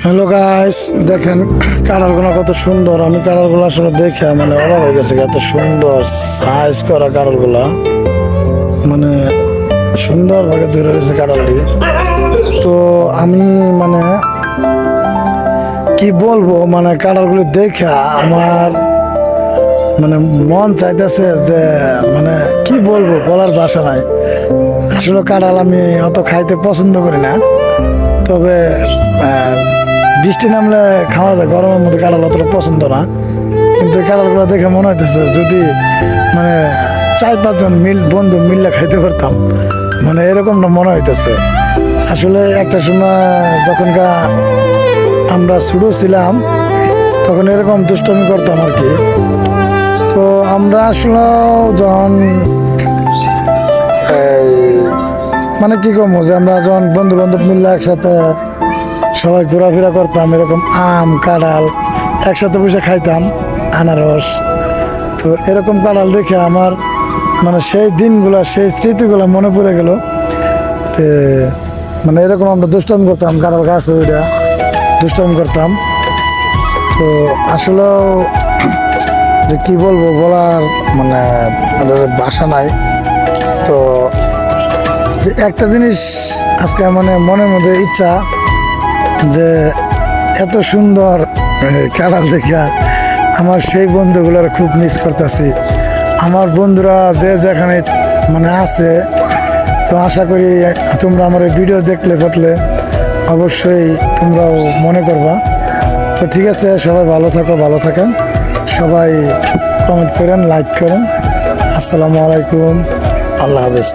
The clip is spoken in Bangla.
হ্যালো গাইস, দেখেন কাঁঠালগুলো কত সুন্দর। আমি কাঁঠালগুলো আসলে দেখে মানে অবাক হয়ে গেছে, এত সুন্দর সাইজ করা কাঁঠালগুলা, মানে সুন্দরভাবে ধরে রয়েছে কাঁঠালটি। তো আমি মানে কি বলবো, মানে কাঁঠালগুলি দেখে আমার মানে মন চাইতেছে যে মানে কি বলবো, বলার ভাষা নাই। আসলে কাঁঠাল আমি অত খাইতে পছন্দ করি না, তবে বৃষ্টি নামলে খাওয়া যায়, গরমের মধ্যে কাঁঠাল অতটা পছন্দ না। কিন্তু কাঁঠালগুলো দেখে মনে হইতেছে যদি মানে 4-5 জন বন্ধু মিললে খাইতে পারতাম, মানে এরকম না মনে হইতেছে। আসলে একটা সময় যখনকার আমরা ছোটো ছিলাম তখন এরকম দুষ্টমি করতাম আর কি। তো আমরা আসলে যখন মানে কি কমো যে আমরা যখন বন্ধু বান্ধব মিললে একসাথে সবাই ঘোরাফেরা করতাম, এরকম আম কাঁঠাল একসাথে বসে খাইতাম, আনারস। তো এরকম কাঁঠাল দেখে আমার মানে সেই দিনগুলো, সেই স্মৃতিগুলো মনে পড়ে গেল। তো মানে এরকম আমরা দুষ্টামি করতাম, কাঁঠাল গাছে ওইটা দুষ্টামি করতাম। তো আসলেও যে কি বলবো, বলার মানে ভাষা নাই। তো যে একটা জিনিস আজকে মানে মনের মধ্যে ইচ্ছা যে এত সুন্দর কাঁঠাল দেখা আমার সেই বন্ধুগুলোর খুব মিস করতেছি। আমার বন্ধুরা যে যেখানে মানে আছে, তো আশা করি তোমরা আমার এই ভিডিও দেখলে পড়লে অবশ্যই তোমরাও মনে করবা। তো ঠিক আছে, সবাই ভালো থাকো, ভালো থাকেন, সবাই কমেন্ট করেন, লাইক করেন। আসসালামু আলাইকুম, আল্লাহ হাফেজ।